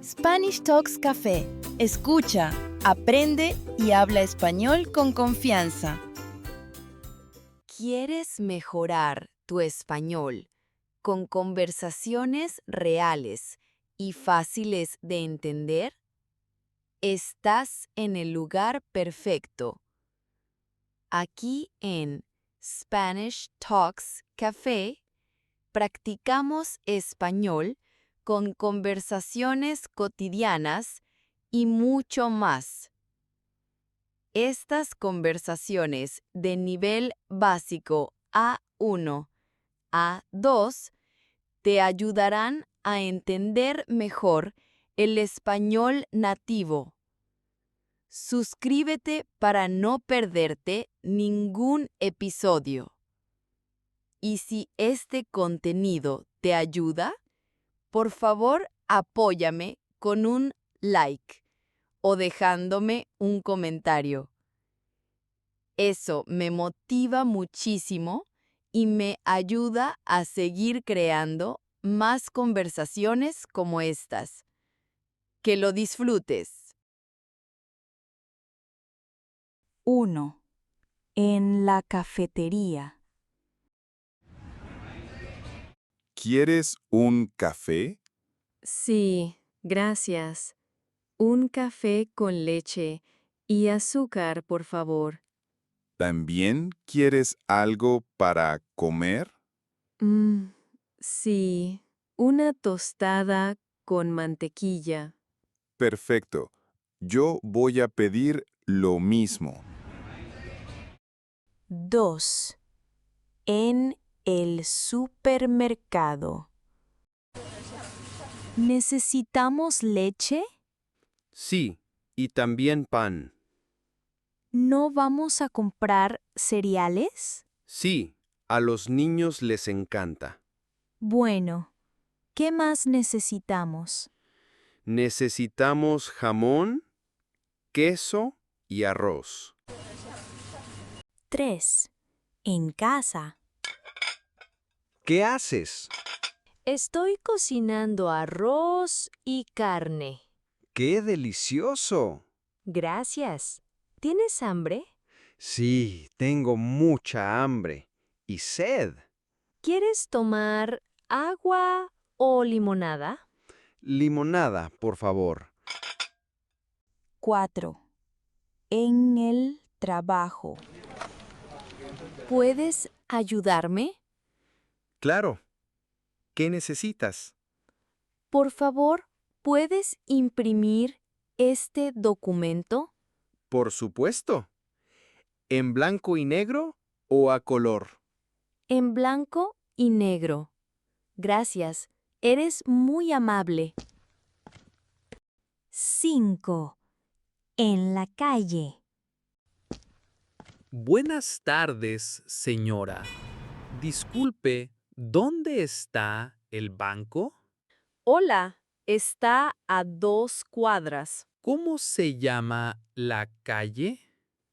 Spanish Talks Café. Escucha, aprende y habla español con confianza. ¿Quieres mejorar tu español con conversaciones reales y fáciles de entender? Estás en el lugar perfecto. Aquí en Spanish Talks Café practicamos español con conversaciones cotidianas y mucho más. Estas conversaciones de nivel básico A1, A2 te ayudarán a entender mejor el español nativo. Suscríbete para no perderte ningún episodio. Y si este contenido te ayuda, por favor apóyame con un like o dejándome un comentario. Eso me motiva muchísimo y me ayuda a seguir creando más conversaciones como estas. Que lo disfrutes. 1. En la cafetería. ¿Quieres un café? Sí, gracias. Un café con leche y azúcar, por favor. ¿También quieres algo para comer? Mm, sí, una tostada con mantequilla. Perfecto. Yo voy a pedir lo mismo. 2. En el supermercado. ¿Necesitamos leche? Sí, y también pan. ¿No vamos a comprar cereales? Sí, a los niños les encanta. Bueno, ¿qué más necesitamos? Necesitamos jamón, queso y arroz. 3. En casa. ¿Qué haces? Estoy cocinando arroz y carne. ¡Qué delicioso! Gracias. ¿Tienes hambre? Sí, tengo mucha hambre y sed. ¿Quieres tomar agua o limonada? Limonada, por favor. 4. En el trabajo. ¿Puedes ayudarme? Claro. ¿Qué necesitas? Por favor, ¿puedes imprimir este documento? Por supuesto. ¿En blanco y negro o a color? En blanco y negro. Gracias. Eres muy amable. 5. En la calle. Buenas tardes, señora. Disculpe, ¿dónde está el banco? Hola, está a 2 cuadras. ¿Cómo se llama la calle?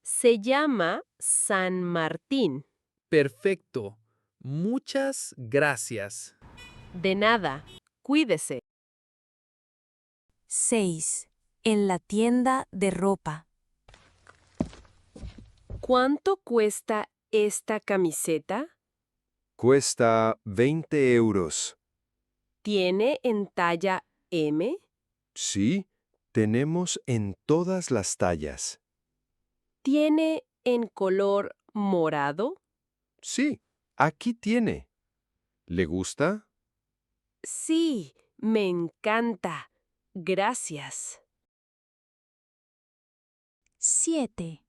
Se llama San Martín. Perfecto. Muchas gracias. De nada. Cuídese. 6. En la tienda de ropa. ¿Cuánto cuesta esta camiseta? Cuesta 20 euros. ¿Tiene en talla M? Sí, tenemos en todas las tallas. ¿Tiene en color morado? Sí, aquí tiene. ¿Le gusta? Sí, me encanta. Gracias. 7.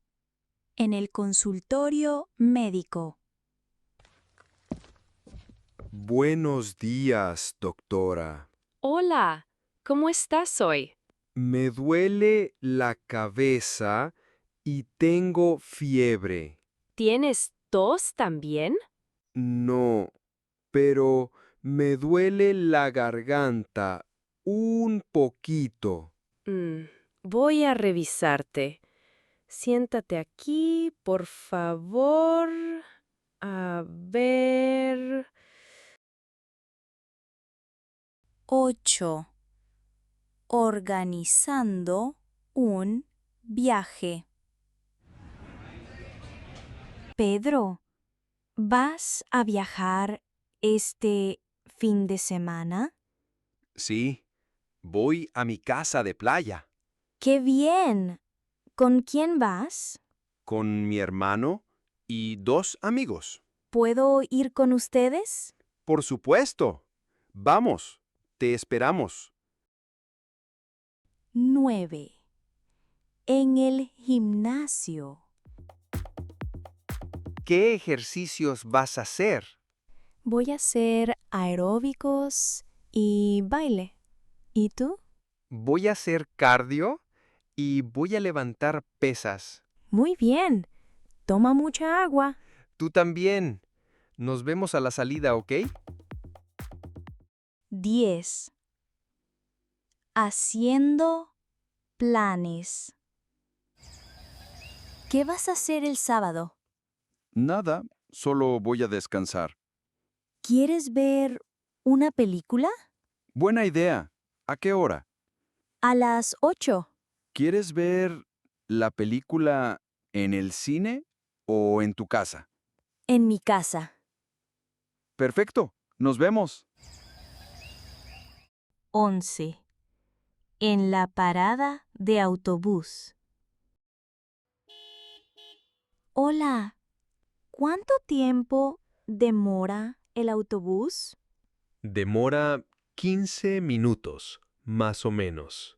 En el consultorio médico. Buenos días, doctora. Hola, ¿cómo estás hoy? Me duele la cabeza y tengo fiebre. ¿Tienes tos también? No, pero me duele la garganta un poquito. Voy a revisarte. Siéntate aquí, por favor. A ver. 8. organizando un viaje. Pedro, ¿vas a viajar este fin de semana? Sí, voy a mi casa de playa. ¡Qué bien! ¿Con quién vas? Con mi hermano y 2 amigos. ¿Puedo ir con ustedes? Por supuesto. Vamos, te esperamos. 9. En el gimnasio. ¿Qué ejercicios vas a hacer? Voy a hacer aeróbicos y baile. ¿Y tú? Voy a hacer cardio y voy a levantar pesas. Muy bien. Toma mucha agua. Tú también. Nos vemos a la salida, ¿ok? 10. Haciendo planes. ¿Qué vas a hacer el sábado? Nada, solo voy a descansar. ¿Quieres ver una película? Buena idea. ¿A qué hora? A las 8. ¿Quieres ver la película en el cine o en tu casa? En mi casa. Perfecto. Nos vemos. 11. En la parada de autobús. Hola, ¿cuánto tiempo demora el autobús? Demora 15 minutos, más o menos.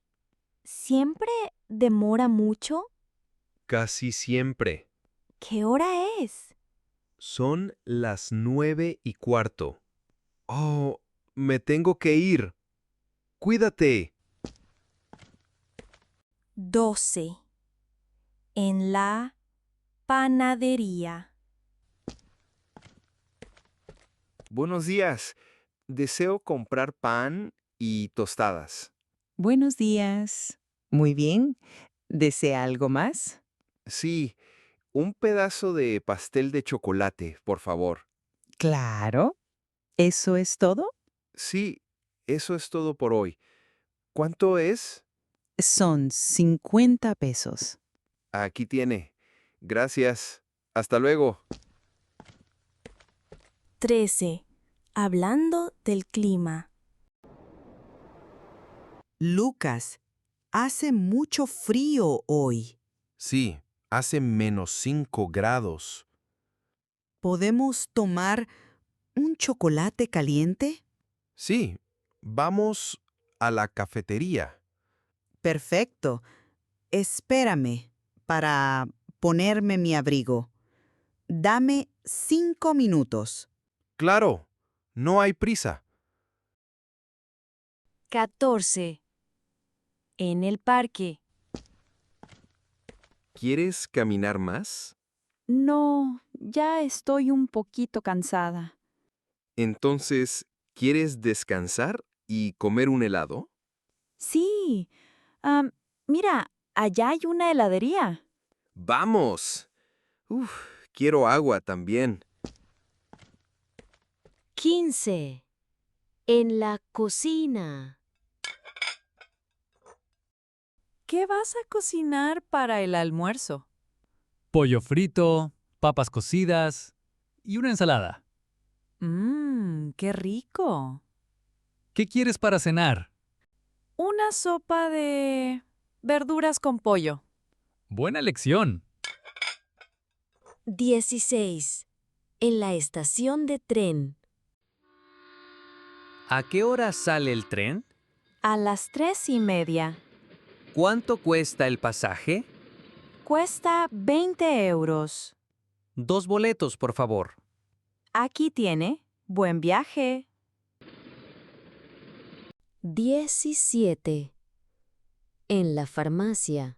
¿Siempre demora mucho? Casi siempre. ¿Qué hora es? Son las 9:15. Oh, me tengo que ir. Cuídate. 12. En la panadería. Buenos días. Deseo comprar pan y tostadas. Buenos días. Muy bien. ¿Desea algo más? Sí, un pedazo de pastel de chocolate, por favor. Claro. ¿Eso es todo? Sí, eso es todo por hoy. ¿Cuánto es? Son 50 pesos. Aquí tiene. Gracias. Hasta luego. 13. Hablando del clima. Lucas, hace mucho frío hoy. Sí, hace -5 grados. ¿Podemos tomar un chocolate caliente? Sí, vamos a la cafetería. Perfecto. Espérame para ponerme mi abrigo. Dame 5 minutos. Claro, no hay prisa. 14. En el parque. ¿Quieres caminar más? No, ya estoy un poquito cansada. Entonces, ¿quieres descansar y comer un helado? Sí. Mira, allá hay una heladería. ¡Vamos! Uf, quiero agua también. 15. En la cocina. ¿Qué vas a cocinar para el almuerzo? Pollo frito, papas cocidas y una ensalada. ¡Qué rico! ¿Qué quieres para cenar? Una sopa de verduras con pollo. Buena elección. 16. En la estación de tren. ¿A qué hora sale el tren? A las 3:30. ¿Cuánto cuesta el pasaje? Cuesta 20 euros. 2 boletos, por favor. Aquí tiene. Buen viaje. 17. En la farmacia.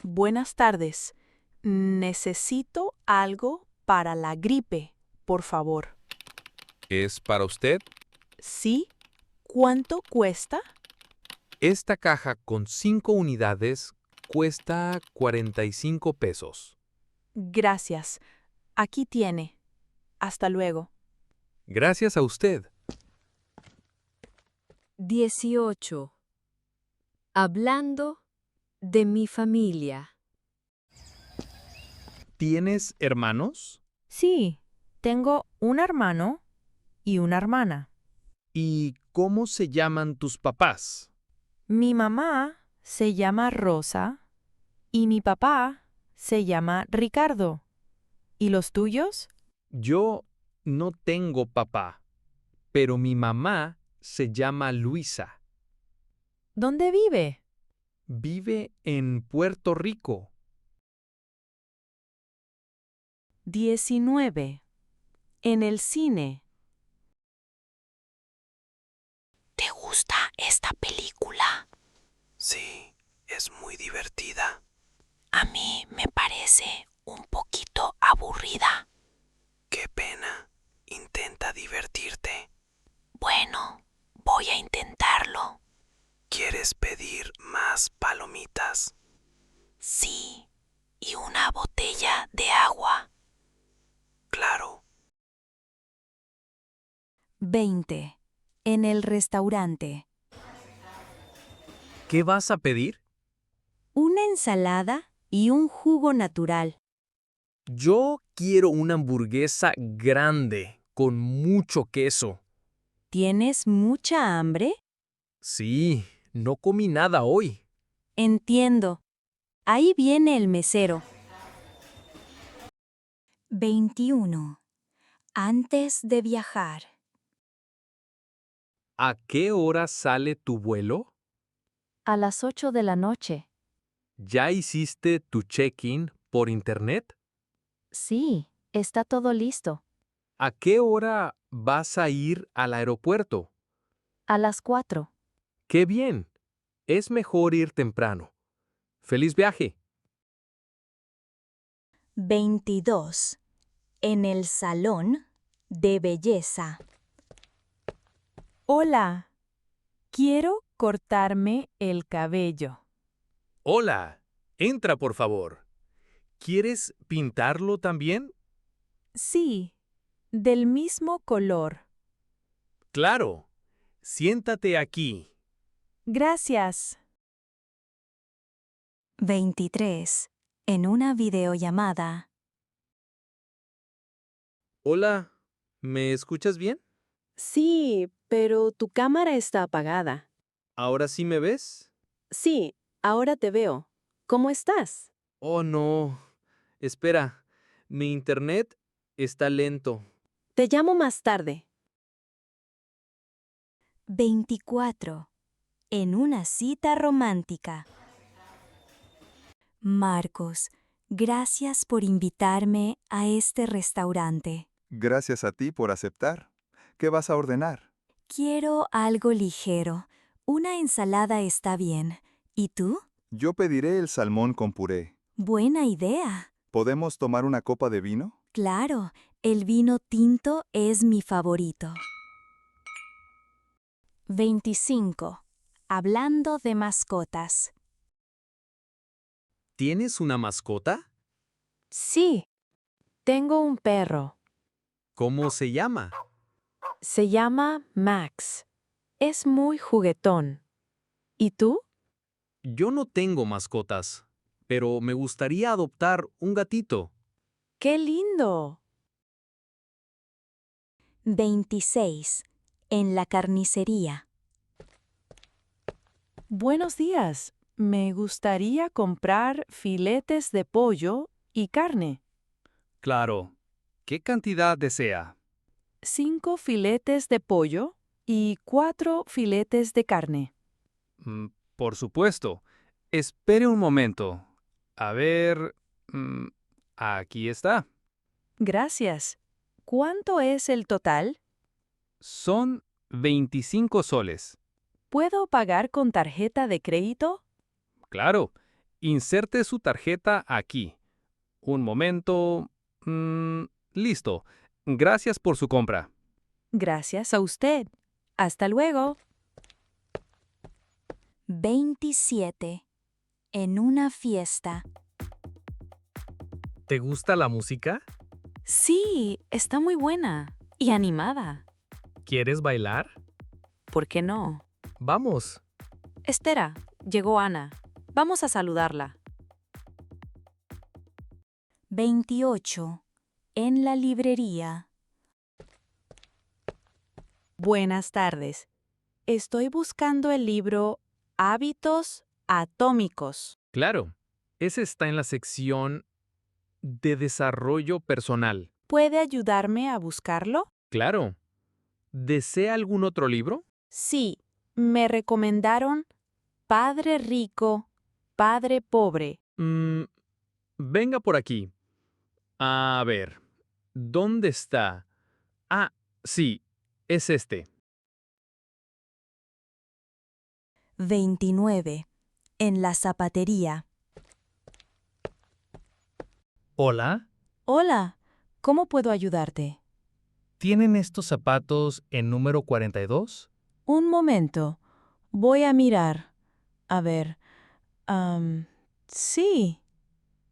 Buenas tardes. Necesito algo para la gripe, por favor. ¿Es para usted? ¿Sí? ¿Cuánto cuesta? Esta caja con 5 unidades cuesta 45 pesos. Gracias. Aquí tiene. Hasta luego. Gracias a usted. 18. Hablando de mi familia. ¿Tienes hermanos? Sí, tengo un hermano y una hermana. ¿Y cómo se llaman tus papás? Mi mamá se llama Rosa y mi papá se llama Ricardo. ¿Y los tuyos? Yo no tengo papá, pero mi mamá se llama Luisa. ¿Dónde vive? Vive en Puerto Rico. 19. En el cine. ¿Te gusta esta película? Sí, es muy divertida. A mí me parece un poquito aburrida. Qué pena. Intenta divertirte. Bueno, voy a intentarlo. ¿Quieres pedir más palomitas? Sí, y una botella de agua. Claro. 20. En el restaurante. ¿Qué vas a pedir? Una ensalada y un jugo natural. Yo quiero una hamburguesa grande, con mucho queso. ¿Tienes mucha hambre? Sí, no comí nada hoy. Entiendo. Ahí viene el mesero. 21. Antes de viajar. ¿A qué hora sale tu vuelo? A las 8 de la noche. ¿Ya hiciste tu check-in por internet? Sí, está todo listo. ¿A qué hora vas a ir al aeropuerto? A las 4. ¡Qué bien! Es mejor ir temprano. ¡Feliz viaje! 22. En el salón de belleza. Hola, quiero cortarme el cabello. Hola, entra por favor. ¿Quieres pintarlo también? Sí, del mismo color. Claro. Siéntate aquí. Gracias. 23. En una videollamada. Hola, ¿me escuchas bien? Sí, pero tu cámara está apagada. ¿Ahora sí me ves? Sí, ahora te veo. ¿Cómo estás? Oh, no. Espera, mi internet está lento. Te llamo más tarde. 24. En una cita romántica. Marcos, gracias por invitarme a este restaurante. Gracias a ti por aceptar. ¿Qué vas a ordenar? Quiero algo ligero. Una ensalada está bien. ¿Y tú? Yo pediré el salmón con puré. Buena idea. ¿Podemos tomar una copa de vino? Claro, el vino tinto es mi favorito. 25. Hablando de mascotas. ¿Tienes una mascota? Sí, tengo un perro. ¿Cómo se llama? Se llama Max. Es muy juguetón. ¿Y tú? Yo no tengo mascotas, pero me gustaría adoptar un gatito. ¡Qué lindo! 26. En la carnicería. Buenos días. Me gustaría comprar filetes de pollo y carne. Claro. ¿Qué cantidad desea? 5 filetes de pollo y 4 filetes de carne. Por supuesto. Espere un momento. A ver... aquí está. Gracias. ¿Cuánto es el total? Son 25 soles. ¿Puedo pagar con tarjeta de crédito? Claro. Inserte su tarjeta aquí. Un momento. Listo. Gracias por su compra. Gracias a usted. Hasta luego. 27. En una fiesta. ¿Te gusta la música? Sí, está muy buena y animada. ¿Quieres bailar? ¿Por qué no? Vamos. Espera, llegó Ana. Vamos a saludarla. 28. En la librería. Buenas tardes. Estoy buscando el libro Hábitos Atómicos. Claro, ese está en la sección de desarrollo personal. ¿Puede ayudarme a buscarlo? Claro. ¿Desea algún otro libro? Sí, me recomendaron Padre Rico, Padre Pobre. Venga por aquí. A ver, ¿dónde está? Ah, sí, es este. 29. En la zapatería. Hola, Hola, ¿cómo puedo ayudarte? ¿tienen estos zapatos en número 42? Un momento, voy a mirar. A ver, sí,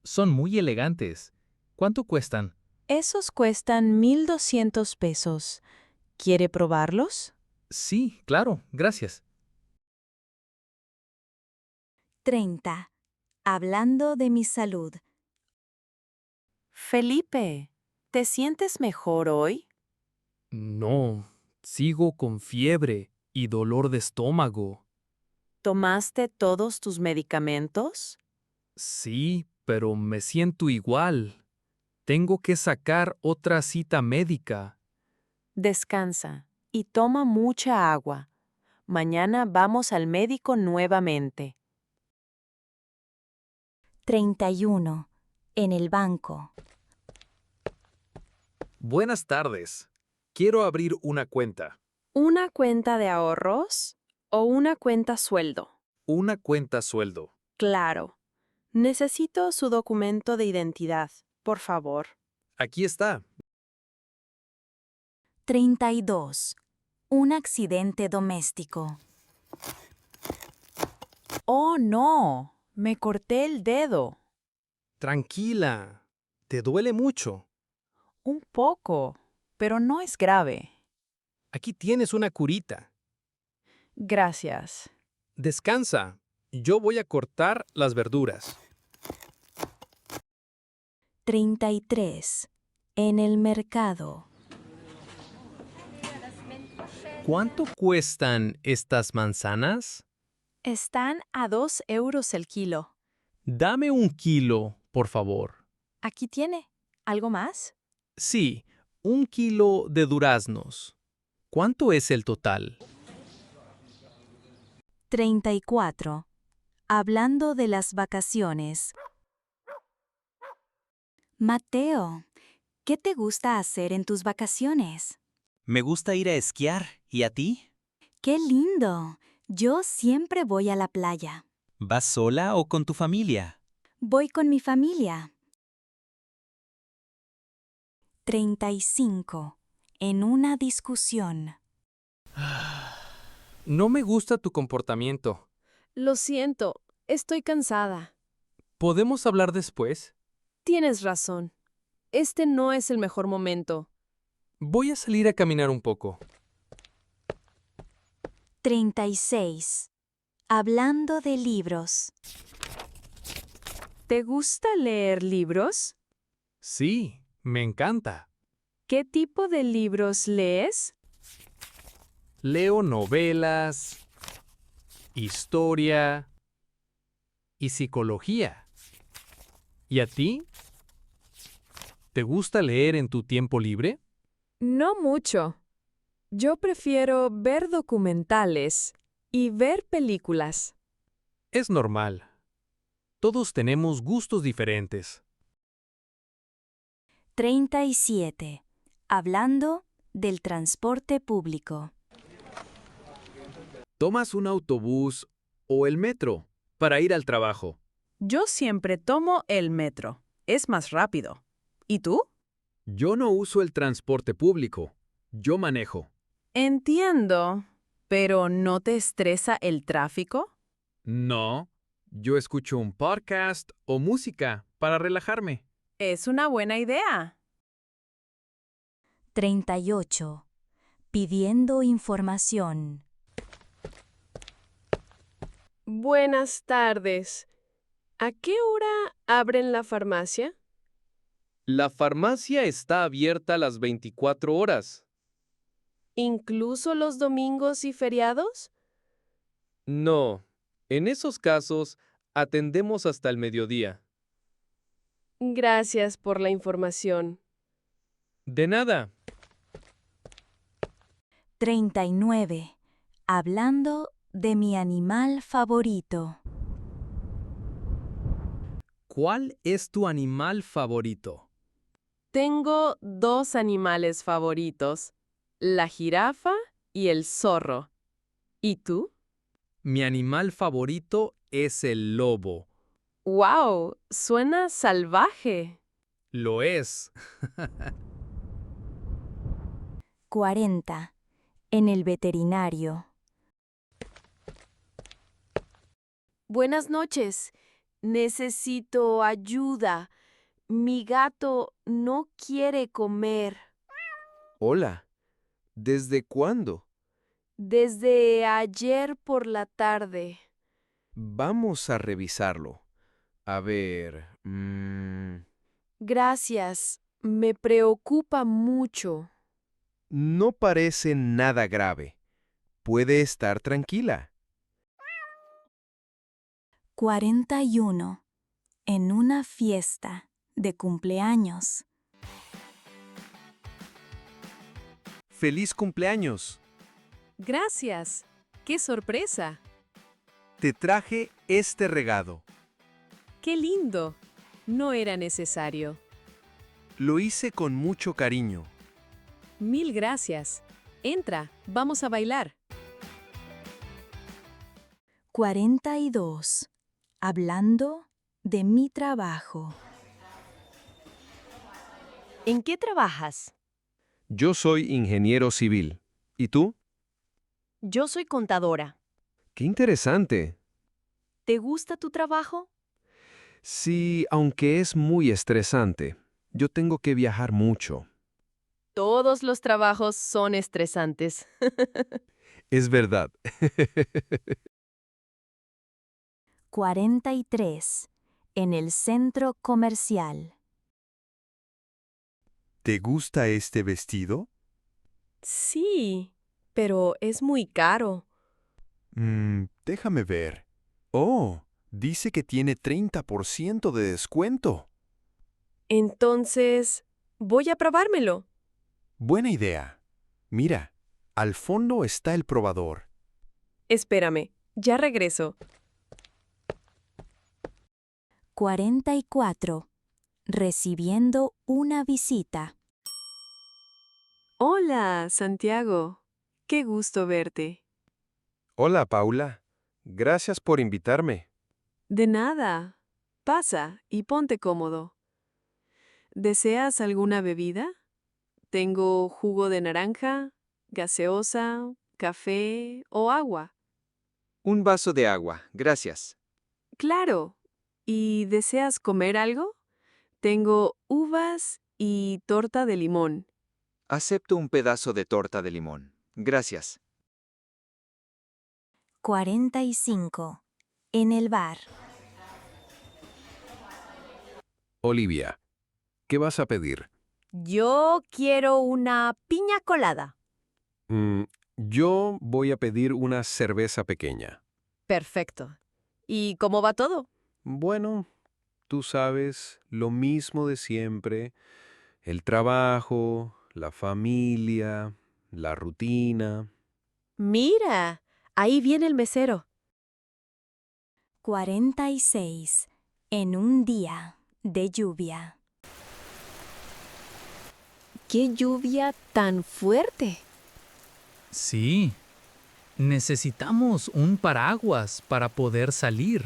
Son muy elegantes. ¿Cuánto cuestan? esos cuestan 1,200 pesos. ¿Quiere probarlos? Sí, claro, gracias. 30. Hablando de mi salud. Felipe, ¿te sientes mejor hoy? No, sigo con fiebre y dolor de estómago. ¿Tomaste todos tus medicamentos? Sí, pero me siento igual. Tengo que sacar otra cita médica. Descansa y toma mucha agua. Mañana vamos al médico nuevamente. 31. En el banco. Buenas tardes. Quiero abrir una cuenta. ¿Una cuenta de ahorros o una cuenta sueldo? Una cuenta sueldo. Claro. Necesito su documento de identidad, por favor. Aquí está. 32. Un accidente doméstico. Oh, no, me corté el dedo. Tranquila. ¿Te duele mucho? Un poco, pero no es grave. Aquí tienes una curita. Gracias. Descansa. Yo voy a cortar las verduras. 33. En el mercado. ¿Cuánto cuestan estas manzanas? Están a 2 euros el kilo. Dame 1 kilo, por favor. Aquí tiene. ¿Algo más? Sí, 1 kilo de duraznos. ¿Cuánto es el total? 34. Hablando de las vacaciones. Mateo, ¿qué te gusta hacer en tus vacaciones? Me gusta ir a esquiar. ¿Y a ti? ¡Qué lindo! Yo siempre voy a la playa. ¿Vas sola o con tu familia? Voy con mi familia. 35. En una discusión. No me gusta tu comportamiento. Lo siento, estoy cansada. ¿Podemos hablar después? Tienes razón. Este no es el mejor momento. Voy a salir a caminar un poco. 36. Hablando de libros. ¿Te gusta leer libros? Sí, me encanta. ¿Qué tipo de libros lees? Leo novelas, historia y psicología. ¿Y a ti? ¿Te gusta leer en tu tiempo libre? No mucho. Yo prefiero ver documentales y ver películas. Es normal. Todos tenemos gustos diferentes. 37. Hablando del transporte público. ¿Tomas un autobús o el metro para ir al trabajo? Yo siempre tomo el metro. Es más rápido. ¿Y tú? Yo no uso el transporte público. Yo manejo. Entiendo. ¿Pero no te estresa el tráfico? No. Yo escucho un podcast o música para relajarme. Es una buena idea. 38. Pidiendo información. Buenas tardes. ¿A qué hora abren la farmacia? La farmacia está abierta las 24 horas. ¿Incluso los domingos y feriados? No, en esos casos atendemos hasta el mediodía. Gracias por la información. De nada. 39. Hablando de mi animal favorito. ¿Cuál es tu animal favorito? Tengo 2 animales favoritos, la jirafa y el zorro. ¿Y tú? Mi animal favorito es el lobo. ¡Wow! Suena salvaje. Lo es. 40. En el veterinario. Buenas noches. Necesito ayuda. Mi gato no quiere comer. Hola. ¿Desde cuándo? Desde ayer por la tarde. Vamos a revisarlo. A ver. Gracias. Me preocupa mucho. No parece nada grave. Puede estar tranquila. 41. En una fiesta de cumpleaños. ¡Feliz cumpleaños! Gracias. ¡Qué sorpresa! Te traje este regalo. ¡Qué lindo! No era necesario. Lo hice con mucho cariño. Mil gracias. Entra, vamos a bailar. 42. Hablando de mi trabajo. ¿En qué trabajas? Yo soy ingeniero civil. ¿Y tú? Yo soy contadora. ¡Qué interesante! ¿Te gusta tu trabajo? Sí, aunque es muy estresante. Yo tengo que viajar mucho. Todos los trabajos son estresantes. Es verdad. 43. En el centro comercial. ¿Te gusta este vestido? Sí, pero es muy caro. Déjame ver. Oh, dice que tiene 30% de descuento. Entonces, voy a probármelo. Buena idea. Mira, al fondo está el probador. Espérame, ya regreso. 44. Recibiendo una visita. Hola, Santiago. Qué gusto verte. Hola, Paula. Gracias por invitarme. De nada. Pasa y ponte cómodo. ¿Deseas alguna bebida? Tengo jugo de naranja, gaseosa, café o agua. Un vaso de agua, gracias. Claro. ¿Y deseas comer algo? Tengo uvas y torta de limón. Acepto un pedazo de torta de limón. Gracias. 45. En el bar. Olivia, ¿qué vas a pedir? Yo quiero una piña colada. Yo voy a pedir una cerveza pequeña. Perfecto. ¿Y cómo va todo? Bueno, tú sabes, lo mismo de siempre. El trabajo, la familia, la rutina. Mira, ahí viene el mesero. 46. En un día de lluvia. ¡Qué lluvia tan fuerte! Sí. Necesitamos un paraguas para poder salir.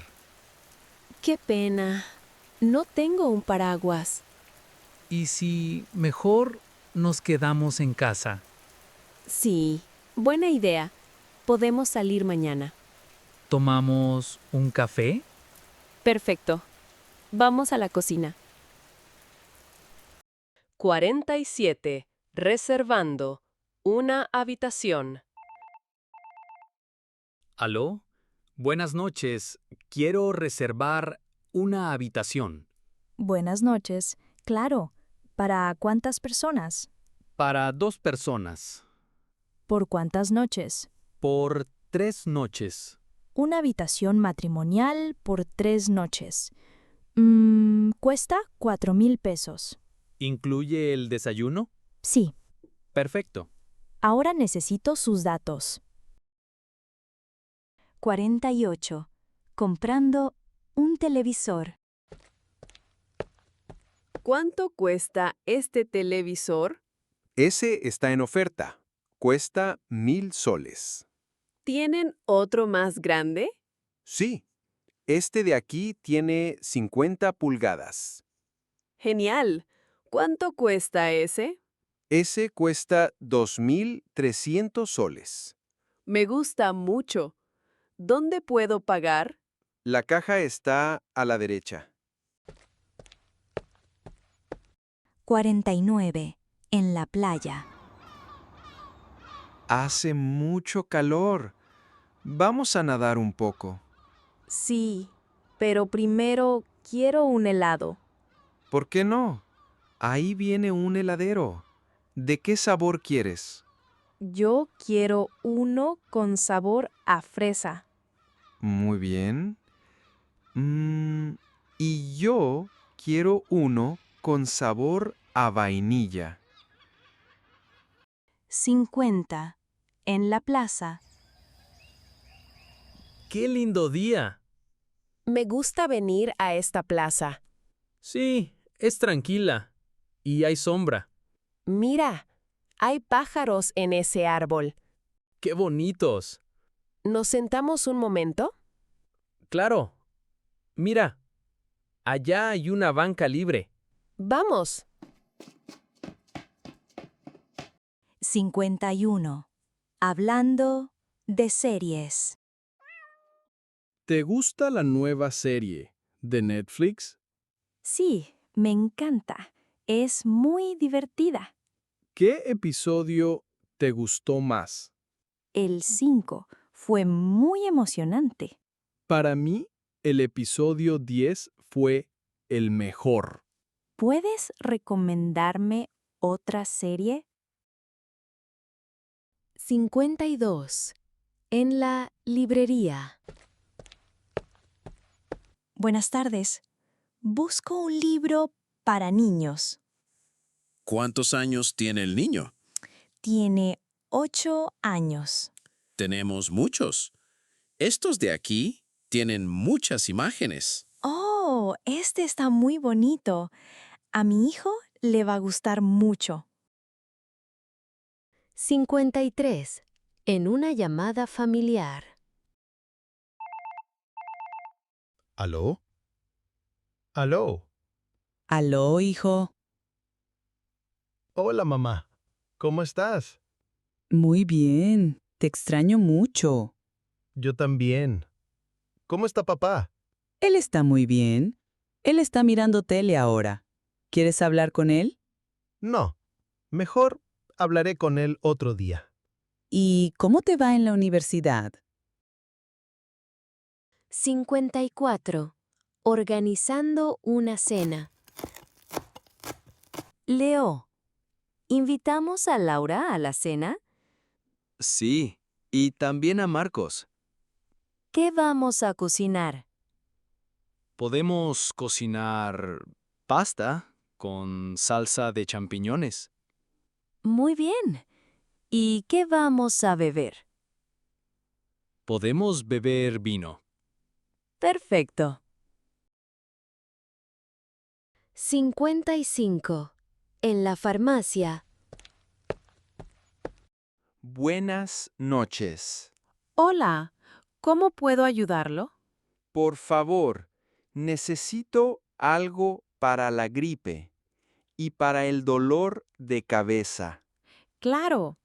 ¡Qué pena! No tengo un paraguas. ¿Y si mejor nos quedamos en casa? Sí, buena idea. Podemos salir mañana. ¿Tomamos un café? Perfecto. Vamos a la cocina. 47. Reservando una habitación. ¿Aló? Buenas noches. Quiero reservar una habitación. Buenas noches. Claro. ¿Para cuántas personas? Para 2 personas. ¿Por cuántas noches? Por 3 noches. Una habitación matrimonial por 3 noches. Cuesta 4,000 pesos. ¿Incluye el desayuno? Sí. Perfecto. Ahora necesito sus datos. 48. Comprando un televisor. ¿Cuánto cuesta este televisor? Ese está en oferta. Cuesta 1,000 soles. ¿Tienen otro más grande? Sí. Este de aquí tiene 50 pulgadas. Genial. ¿Cuánto cuesta ese? Ese cuesta 2,300 soles. Me gusta mucho. ¿Dónde puedo pagar? La caja está a la derecha. 49. En la playa. Hace mucho calor. Vamos a nadar un poco. Sí, pero primero quiero un helado. ¿Por qué no? Ahí viene un heladero. ¿De qué sabor quieres? Yo quiero uno con sabor a fresa. Muy bien. Y yo quiero uno con sabor a vainilla. 50. En la plaza. ¡Qué lindo día! Me gusta venir a esta plaza. Sí, es tranquila. Y hay sombra. Mira, hay pájaros en ese árbol. ¡Qué bonitos! ¿Nos sentamos un momento? Claro. Mira, allá hay una banca libre. Vamos. 51. Hablando de series. ¿Te gusta la nueva serie de Netflix? Sí, me encanta. Es muy divertida. ¿Qué episodio te gustó más? El 5 fue muy emocionante. Para mí, el episodio 10 fue el mejor. ¿Puedes recomendarme otra serie? 52. En la librería. Buenas tardes. Busco un libro para niños. ¿Cuántos años tiene el niño? Tiene 8 años. Tenemos muchos. Estos de aquí tienen muchas imágenes. Oh, este está muy bonito. A mi hijo le va a gustar mucho. 53. En una llamada familiar. ¿Aló? ¿Aló? Aló, hijo. Hola, mamá. ¿Cómo estás? Muy bien. Te extraño mucho. Yo también. ¿Cómo está papá? Él está muy bien. Él está mirando tele ahora. ¿Quieres hablar con él? No. Mejor hablaré con él otro día. ¿Y cómo te va en la universidad? 54. Organizando una cena. Leo, ¿invitamos a Laura a la cena? Sí, y también a Marcos. ¿Qué vamos a cocinar? Podemos cocinar pasta con salsa de champiñones. Muy bien. ¿Y qué vamos a beber? Podemos beber vino. Perfecto. 55. En la farmacia. Buenas noches. Hola, ¿cómo puedo ayudarlo? Por favor, necesito algo para la gripe y para el dolor de cabeza. Claro,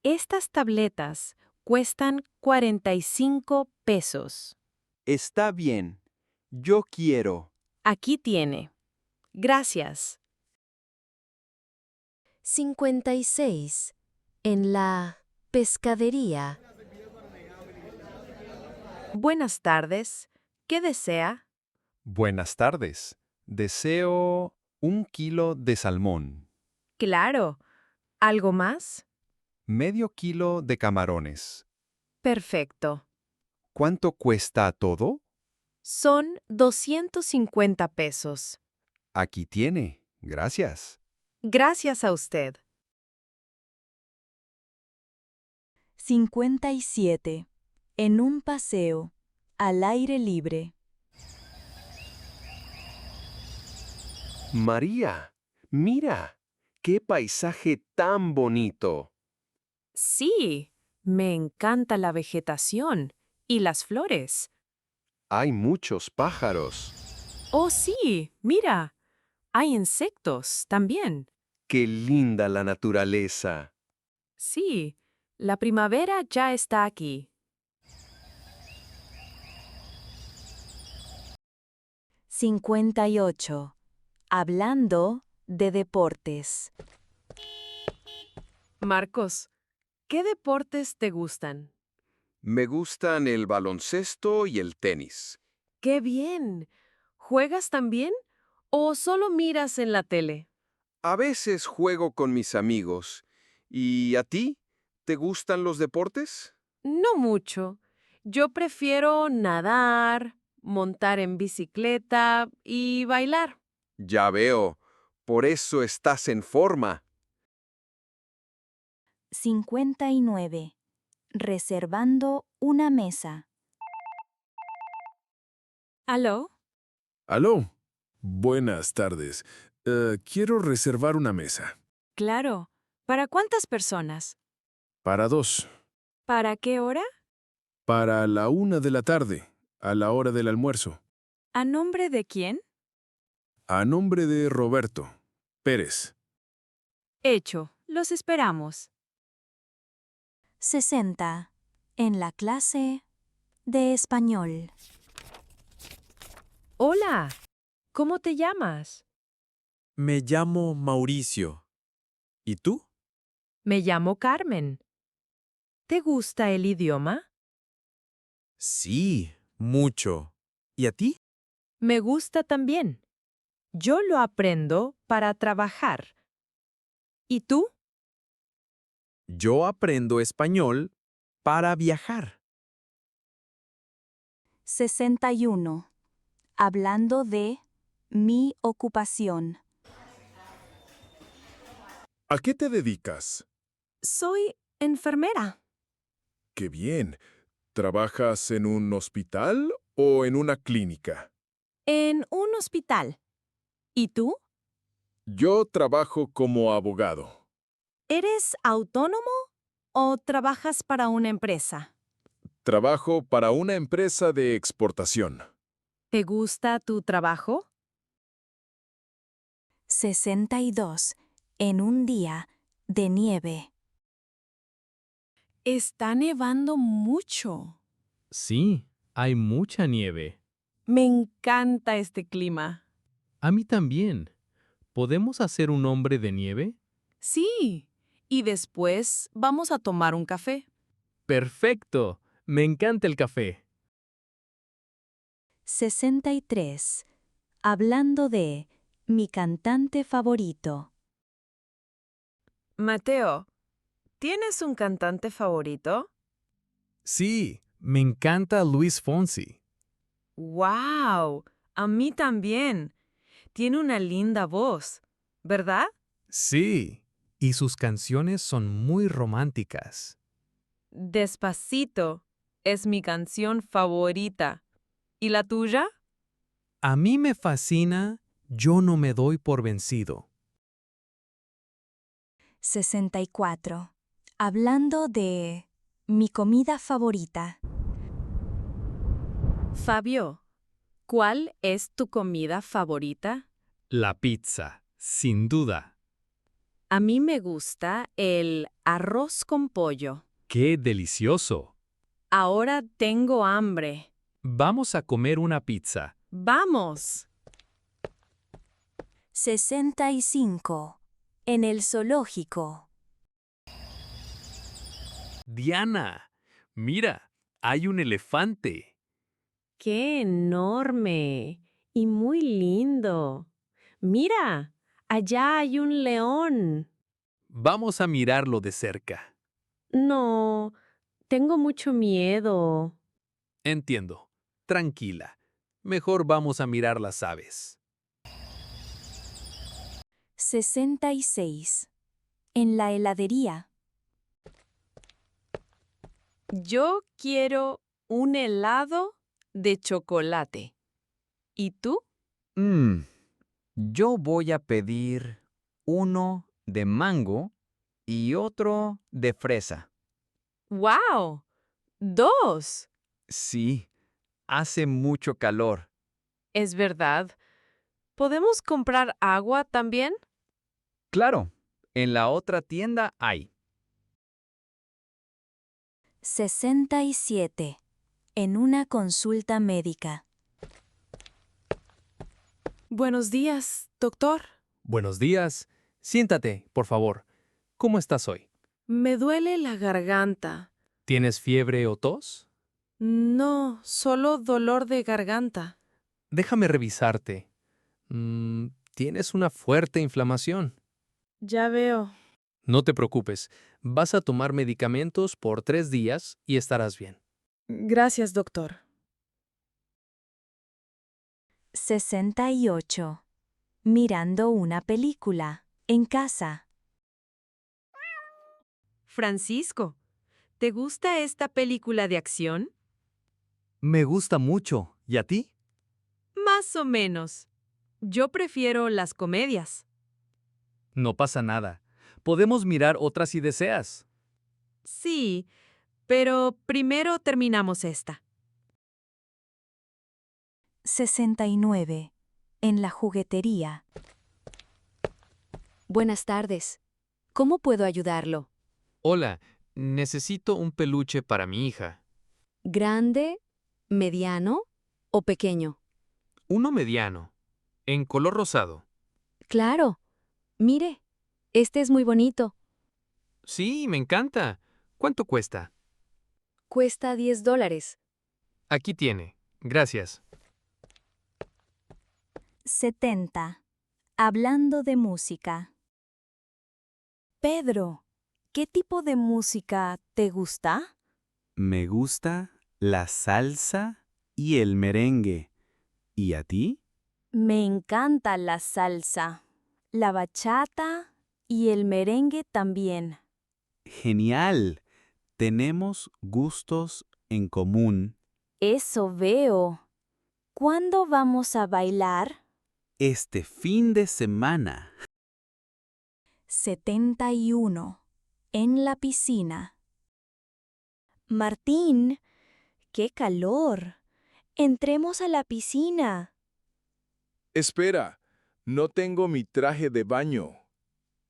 estas tabletas cuestan 45 pesos. Está bien, yo quiero. Aquí tiene. Gracias. 56. En la pescadería. Buenas tardes. ¿Qué desea? Buenas tardes. Deseo 1 kilo de salmón, Claro. ¿Algo más? medio kilo de camarones. Perfecto. ¿Cuánto cuesta todo? Son 250 pesos. Aquí tiene. Gracias. Gracias a usted. 57. En un paseo, al aire libre. María, mira, qué paisaje tan bonito. Sí, me encanta la vegetación y las flores. Hay muchos pájaros. Oh, sí, mira, hay insectos también. Qué linda la naturaleza. Sí, la primavera ya está aquí. 58. Hablando de deportes. Marcos, ¿qué deportes te gustan? Me gustan el baloncesto y el tenis. ¡Qué bien! ¿Juegas también o solo miras en la tele? A veces juego con mis amigos. ¿Y a ti? ¿Te gustan los deportes? No mucho. Yo prefiero nadar, montar en bicicleta y bailar. Ya veo. Por eso estás en forma. 59. Reservando una mesa. ¿Aló? Aló. Buenas tardes. Quiero reservar una mesa. Claro. ¿Para cuántas personas? Para 2. ¿Para qué hora? Para la 1 de la tarde, a la hora del almuerzo. ¿A nombre de quién? A nombre de Roberto Pérez. Hecho. Los esperamos. 60. En la clase de español. Hola. ¿Cómo te llamas? Me llamo Mauricio. ¿Y tú? Me llamo Carmen. ¿Te gusta el idioma? Sí, mucho. ¿Y a ti? Me gusta también. Yo lo aprendo para trabajar. ¿Y tú? Yo aprendo español para viajar. 61. Hablando de mi ocupación. ¿A qué te dedicas? Soy enfermera. Qué bien. ¿Trabajas en un hospital o en una clínica? En un hospital. ¿Y tú? Yo trabajo como abogado. ¿Eres autónomo o trabajas para una empresa? Trabajo para una empresa de exportación. ¿Te gusta tu trabajo? 62. En un día de nieve. Está nevando mucho. Sí, hay mucha nieve. Me encanta este clima. A mí también. ¿Podemos hacer un hombre de nieve? Sí. Y después vamos a tomar un café. Perfecto. Me encanta el café. 63. Hablando de mi cantante favorito. Mateo, ¿tienes un cantante favorito? Sí, me encanta Luis Fonsi. ¡Wow! A mí también. Tiene una linda voz, ¿verdad? Sí, y sus canciones son muy románticas. Despacito es mi canción favorita. ¿Y la tuya? A mí me fascina Yo no me doy por vencido. 64. Hablando de mi comida favorita. Fabio, ¿cuál es tu comida favorita? La pizza, sin duda. A mí me gusta el arroz con pollo. ¡Qué delicioso! Ahora tengo hambre. Vamos a comer una pizza. ¡Vamos! 65. En el zoológico. Diana, mira, hay un elefante. ¡Qué enorme! Y muy lindo. Mira, allá hay un león. Vamos a mirarlo de cerca. No, tengo mucho miedo. Entiendo. Tranquila. Mejor vamos a mirar las aves. 66. En la heladería. Yo quiero un helado de chocolate. ¿Y tú? Yo voy a pedir uno de mango y otro de fresa. ¡Wow! ¡2! Sí, hace mucho calor. Es verdad. ¿Podemos comprar agua también? Claro, en la otra tienda hay. 67. En una consulta médica. Buenos días, doctor. Buenos días. Siéntate, por favor. ¿Cómo estás hoy? Me duele la garganta. ¿Tienes fiebre o tos? No, solo dolor de garganta. Déjame revisarte. Tienes una fuerte inflamación. Ya veo. No te preocupes. Vas a tomar medicamentos por 3 días y estarás bien. Gracias, doctor. 68. Mirando una película. En casa. Francisco, ¿te gusta esta película de acción? Me gusta mucho. ¿Y a ti? Más o menos. Yo prefiero las comedias. No pasa nada. Podemos mirar otras si deseas. Sí, pero primero terminamos esta. 69. En la juguetería. Buenas tardes. ¿Cómo puedo ayudarlo? Hola, necesito un peluche para mi hija. ¿Grande, mediano o pequeño? Uno mediano, en color rosado. Claro. Mire, este es muy bonito. Sí, me encanta. ¿Cuánto cuesta? Cuesta $10. Aquí tiene. Gracias. 70. Hablando de música. Pedro, ¿qué tipo de música te gusta? Me gusta la salsa y el merengue. ¿Y a ti? Me encanta la salsa, la bachata y el merengue también. Genial. Tenemos gustos en común. Eso veo. ¿Cuándo vamos a bailar? Este fin de semana. 71. En la piscina. Martín, ¡qué calor! Entremos a la piscina. Espera, no tengo mi traje de baño.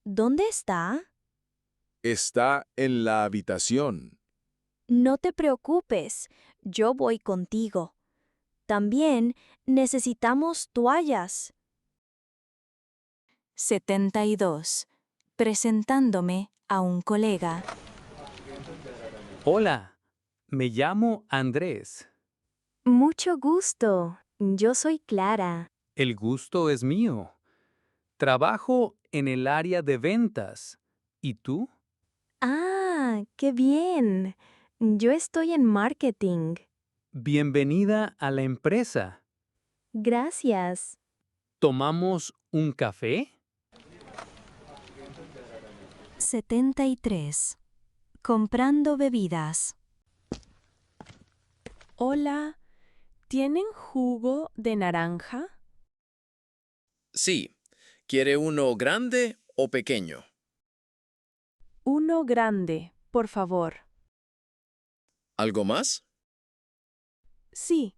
¿Dónde está? Está en la habitación. No te preocupes, yo voy contigo. También necesitamos toallas. 72. Presentándome a un colega. Hola, me llamo Andrés. Mucho gusto. Yo soy Clara. El gusto es mío. Trabajo en el área de ventas. ¿Y tú? Ah, qué bien. Yo estoy en marketing. Bienvenida a la empresa. Gracias. ¿Tomamos un café? 73. Comprando bebidas. Hola, ¿tienen jugo de naranja? Sí. ¿Quiere uno grande o pequeño? Uno grande, por favor. ¿Algo más? Sí,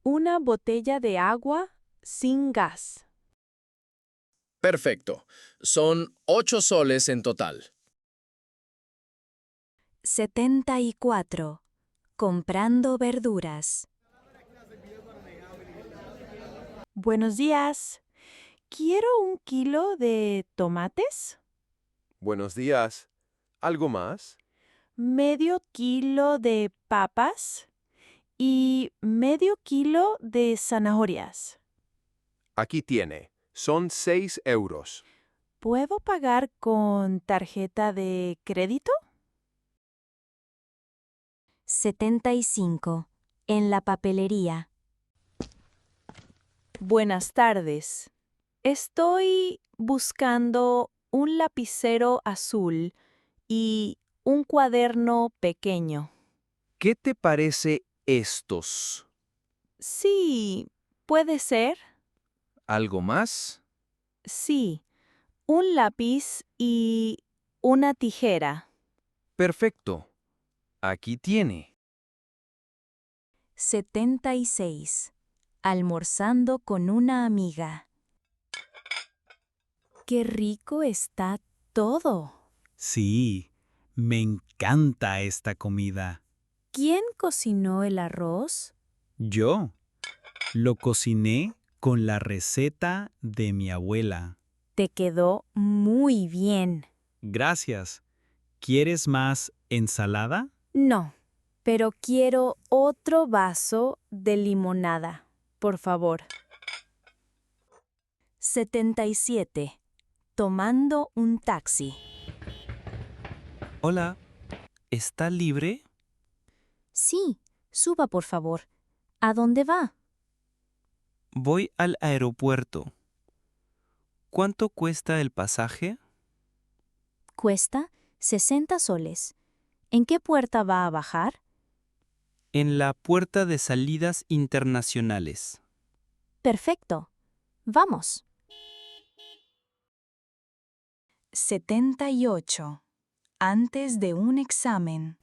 una botella de agua sin gas. Perfecto. Son 8 soles en total. 74. Comprando verduras. Buenos días. Quiero 1 kilo de tomates, Buenos días. ¿Algo más? medio kilo de papas y medio kilo de zanahorias. Aquí tiene. Son 6 euros. ¿Puedo pagar con tarjeta de crédito? 75. En la papelería. Buenas tardes. Estoy buscando un lapicero azul y un cuaderno pequeño. ¿Qué te parece estos? Sí, ¿puede ser? ¿Algo más? Sí, un lápiz y una tijera. Perfecto. Aquí tiene. 76. Almorzando con una amiga. ¡Qué rico está todo! Sí, me encanta esta comida. ¿Quién cocinó el arroz? Yo lo cociné con la receta de mi abuela. Te quedó muy bien. Gracias. ¿Quieres más ensalada? No, pero quiero otro vaso de limonada, por favor. 77. Tomando un taxi. Hola, ¿está libre? Sí, suba por favor. ¿A dónde va? Voy al aeropuerto. ¿Cuánto cuesta el pasaje? Cuesta 60 soles. ¿En qué puerta va a bajar? En la puerta de salidas internacionales. Perfecto. Vamos. 78. Antes de un examen.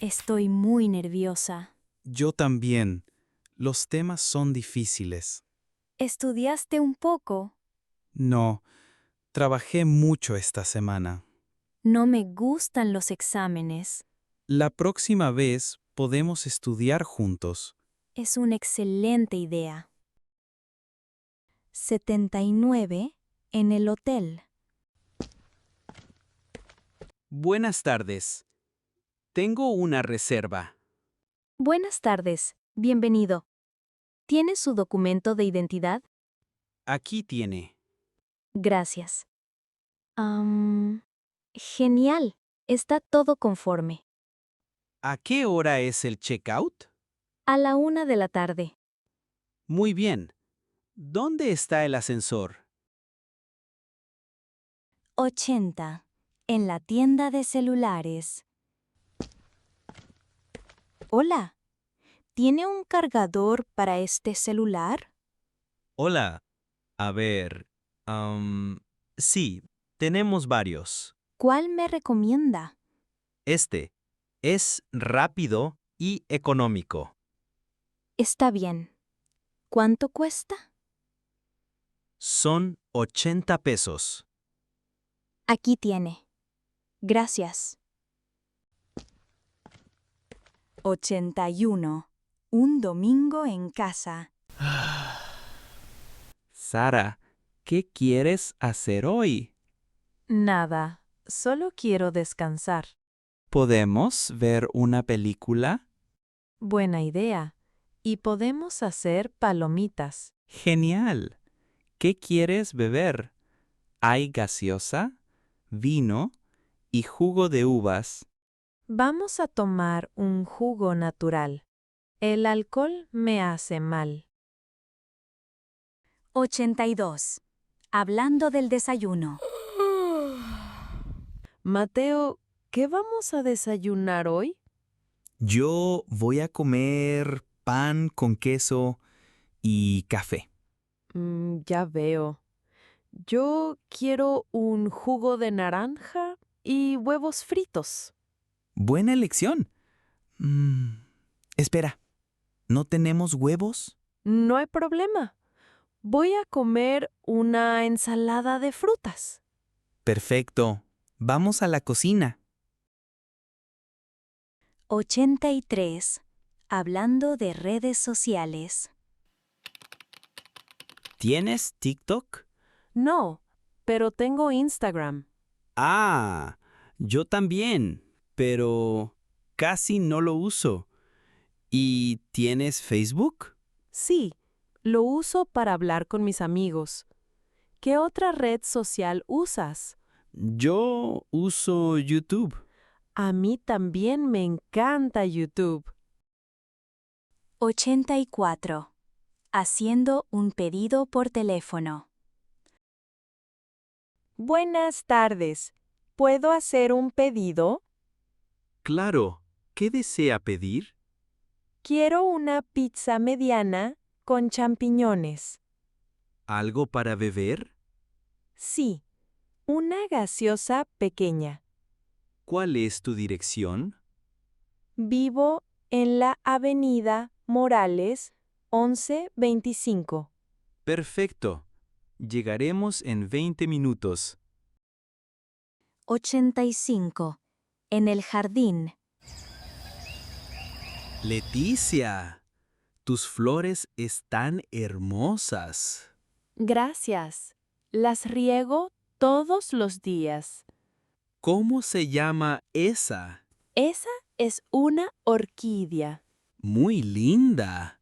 Estoy muy nerviosa. Yo también. Los temas son difíciles. ¿Estudiaste un poco? No, trabajé mucho esta semana. No me gustan los exámenes. La próxima vez podemos estudiar juntos. Es una excelente idea. 79. En el hotel. Buenas tardes. Tengo una reserva. Buenas tardes. Bienvenido. ¿Tiene su documento de identidad? Aquí tiene. Gracias. Genial. Está todo conforme. ¿A qué hora es el checkout? A la 1 de la tarde. Muy bien. ¿Dónde está el ascensor? 80. En la tienda de celulares. Hola. ¿Tiene un cargador para este celular? Hola. A ver. Sí, tenemos varios. ¿Cuál me recomienda? Este es rápido y económico. Está bien. ¿Cuánto cuesta? Son 80 pesos. Aquí tiene. Gracias. 81. Un domingo en casa. Sara, ¿qué quieres hacer hoy? Nada, solo quiero descansar. ¿Podemos ver una película? Buena idea. Y podemos hacer palomitas. Genial. ¿Qué quieres beber? Hay gaseosa, vino y jugo de uvas. Vamos a tomar un jugo natural. El alcohol me hace mal. 82. Hablando del desayuno. Mateo, ¿qué vamos a desayunar hoy? Yo voy a comer pan con queso y café. Ya veo. Yo quiero un jugo de naranja y huevos fritos. Buena elección. Espera, ¿no tenemos huevos? No hay problema. Voy a comer una ensalada de frutas. Perfecto. Vamos a la cocina. 83. Hablando de redes sociales. ¿Tienes TikTok? No, pero tengo Instagram. Ah, yo también. Pero casi no lo uso. ¿Y tienes Facebook? Sí, lo uso para hablar con mis amigos. ¿Qué otra red social usas? Yo uso YouTube. A mí también me encanta YouTube. 84. Haciendo un pedido por teléfono. Buenas tardes. ¿Puedo hacer un pedido? Claro. ¿Qué desea pedir? Quiero una pizza mediana con champiñones. ¿Algo para beber? Sí, una gaseosa pequeña. ¿Cuál es tu dirección? Vivo en la Avenida Morales, 1125. Perfecto. Llegaremos en 20 minutos. 85. En el jardín. Leticia, tus flores están hermosas. Gracias. Las riego todos los días. ¿Cómo se llama esa? Esa es una orquídea. Muy linda.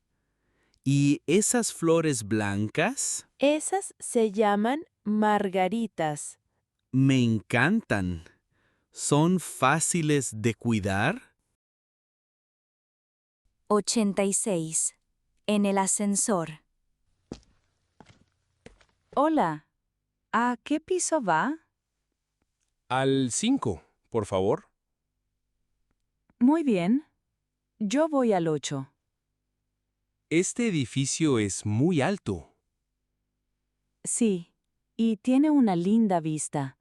¿Y esas flores blancas? Esas se llaman margaritas. Me encantan. ¿Son fáciles de cuidar? 86. En el ascensor. Hola. ¿A qué piso va? Al 5, por favor. Muy bien. Yo voy al 8. Este edificio es muy alto. Sí, y tiene una linda vista.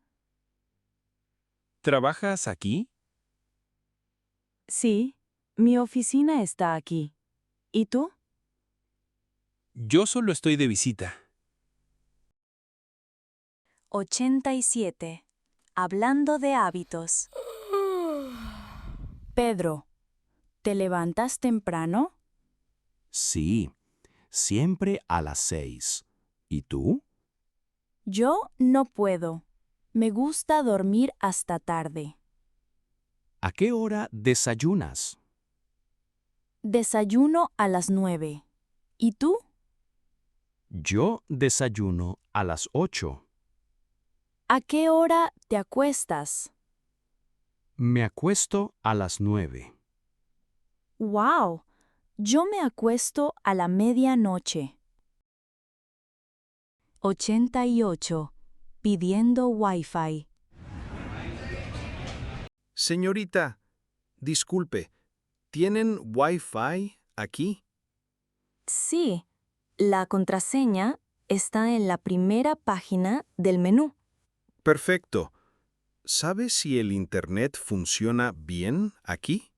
¿Trabajas aquí? Sí, mi oficina está aquí. ¿Y tú? Yo solo estoy de visita. 87. Hablando de hábitos. Pedro, ¿te levantas temprano? Sí, siempre a las 6. ¿Y tú? Yo no puedo. Me gusta dormir hasta tarde. ¿A qué hora desayunas? Desayuno a las 9. ¿Y tú? Yo desayuno a las 8. ¿A qué hora te acuestas? Me acuesto a las 9. ¡Wow! Yo me acuesto a la medianoche. 88. Pidiendo Wi-Fi. Señorita, disculpe, ¿tienen Wi-Fi aquí? Sí, la contraseña está en la primera página del menú. Perfecto. ¿Sabe si el Internet funciona bien aquí?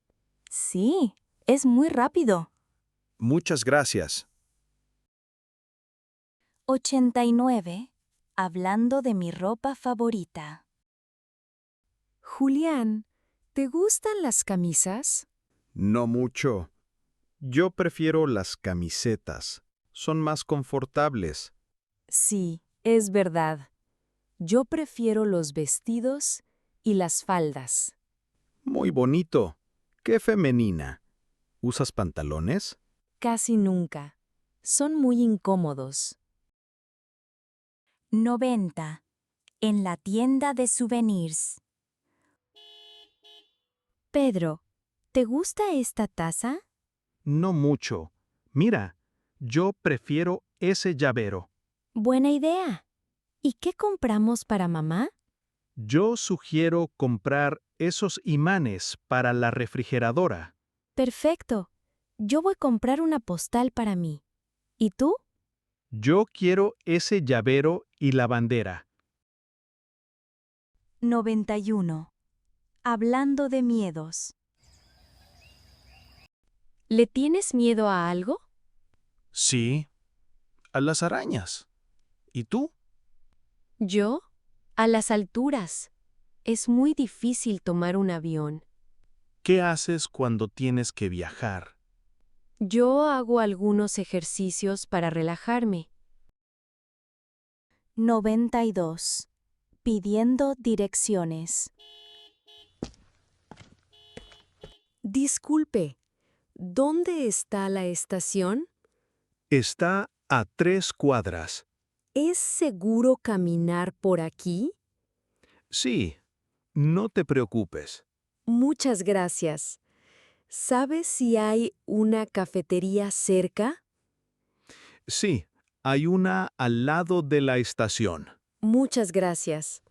Sí, es muy rápido. Muchas gracias. 89. Hablando de mi ropa favorita. Julián, ¿te gustan las camisas? No mucho. Yo prefiero las camisetas. Son más confortables. Sí, es verdad. Yo prefiero los vestidos y las faldas. Muy bonito. Qué femenina. ¿Usas pantalones? Casi nunca. Son muy incómodos. 90. En la tienda de souvenirs. Pedro, ¿te gusta esta taza? No mucho. Mira, yo prefiero ese llavero. Buena idea. ¿Y qué compramos para mamá? Yo sugiero comprar esos imanes para la refrigeradora. Perfecto. Yo voy a comprar una postal para mí. ¿Y tú? Yo quiero ese llavero y la bandera. 91. Hablando de miedos. ¿Le tienes miedo a algo? Sí, a las arañas. ¿Y tú? Yo, a las alturas. Es muy difícil tomar un avión. ¿Qué haces cuando tienes que viajar? Yo hago algunos ejercicios para relajarme. 92. Pidiendo direcciones. Disculpe, ¿dónde está la estación? Está a 3 cuadras. ¿Es seguro caminar por aquí? Sí, no te preocupes. Muchas gracias. ¿Sabes si hay una cafetería cerca? Sí, hay una al lado de la estación. Muchas gracias.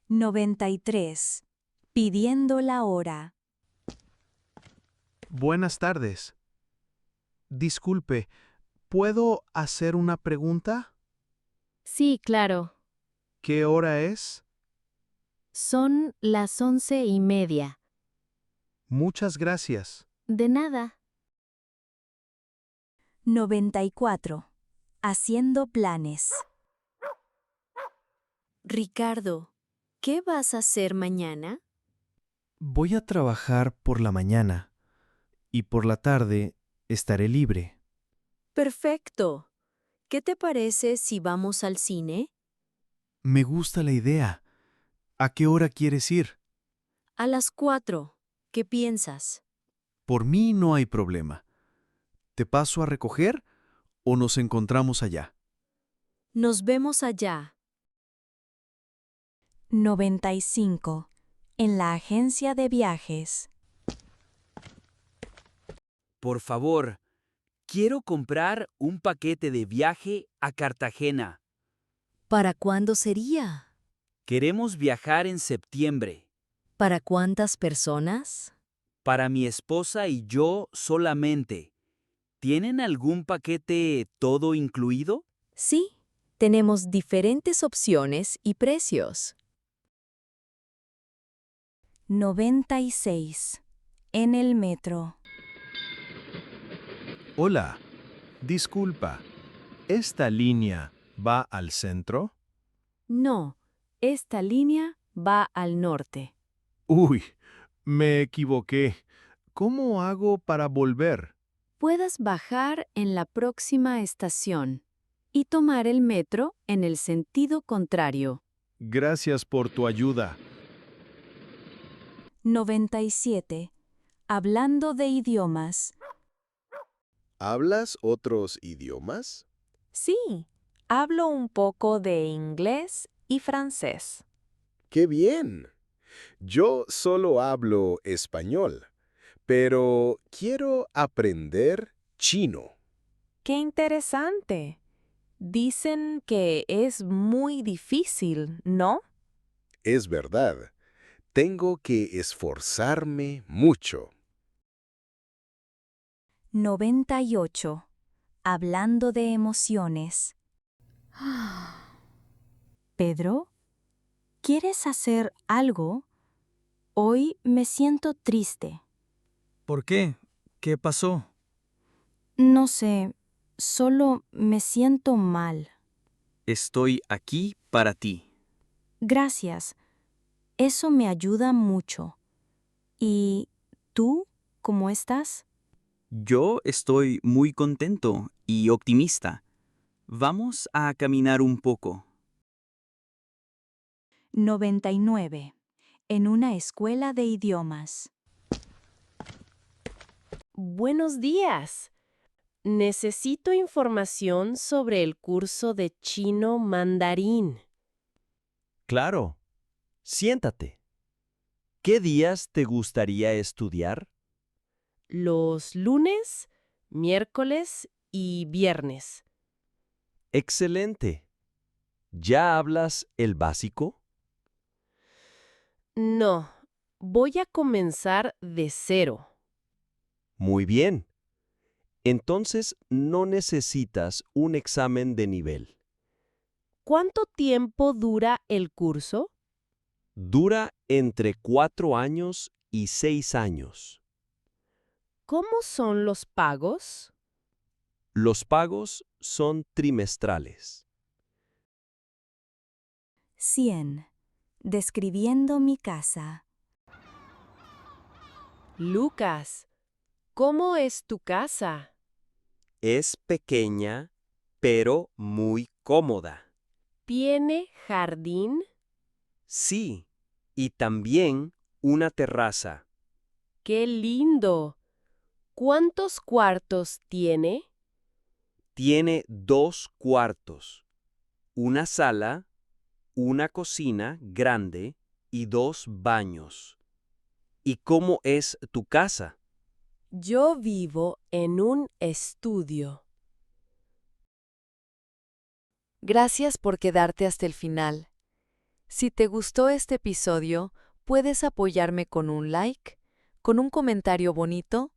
93. Pidiendo la hora. Buenas tardes. Disculpe, ¿puedo hacer una pregunta? Sí, claro. ¿Qué hora es? Son las 11:30. Muchas gracias. De nada. 94. Haciendo planes. Ricardo, ¿qué vas a hacer mañana? Voy a trabajar por la mañana y por la tarde estaré libre. Perfecto. ¿Qué te parece si vamos al cine? Me gusta la idea. ¿A qué hora quieres ir? A las 4. ¿Qué piensas? Por mí no hay problema. ¿Te paso a recoger o nos encontramos allá? Nos vemos allá. 95. En la agencia de viajes. Por favor, quiero comprar un paquete de viaje a Cartagena. ¿Para cuándo sería? Queremos viajar en septiembre. ¿Para cuántas personas? Para mi esposa y yo solamente. ¿Tienen algún paquete todo incluido? Sí, tenemos diferentes opciones y precios. 96. En el metro. Hola, disculpa, ¿esta línea va al centro? No, esta línea va al norte. Uy, me equivoqué. ¿Cómo hago para volver? Puedes bajar en la próxima estación y tomar el metro en el sentido contrario. Gracias por tu ayuda. 97. Hablando de idiomas. ¿Hablas otros idiomas? Sí, hablo un poco de inglés y francés. ¡Qué bien! Yo solo hablo español, pero quiero aprender chino. ¡Qué interesante! Dicen que es muy difícil, ¿no? Es verdad. Tengo que esforzarme mucho. 98. Hablando de emociones. Pedro, ¿quieres hacer algo? Hoy me siento triste. ¿Por qué? ¿Qué pasó? No sé, solo me siento mal. Estoy aquí para ti. Gracias. Eso me ayuda mucho. ¿Y tú, cómo estás? Yo estoy muy contento y optimista. Vamos a caminar un poco. 99. En una escuela de idiomas. Buenos días. Necesito información sobre el curso de chino mandarín. Claro. Siéntate. ¿Qué días te gustaría estudiar? Los lunes, miércoles y viernes. Excelente. ¿Ya hablas el básico? No, voy a comenzar de 0. Muy bien. Entonces no necesitas un examen de nivel. ¿Cuánto tiempo dura el curso? Dura entre 4 años y 6 años. ¿Cómo son los pagos? Los pagos son trimestrales. 100. Describiendo mi casa. Lucas, ¿cómo es tu casa? Es pequeña, pero muy cómoda. ¿Tiene jardín? Sí, y también una terraza. ¡Qué lindo! ¿Cuántos cuartos tiene? Tiene 2 cuartos, una sala, una cocina grande y 2 baños. ¿Y cómo es tu casa? Yo vivo en un estudio. Gracias por quedarte hasta el final. Si te gustó este episodio, puedes apoyarme con un like, con un comentario bonito,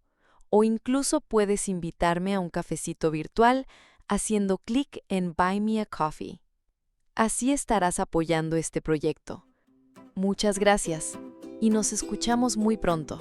o incluso puedes invitarme a un cafecito virtual haciendo clic en Buy Me a Coffee. Así estarás apoyando este proyecto. Muchas gracias y nos escuchamos muy pronto.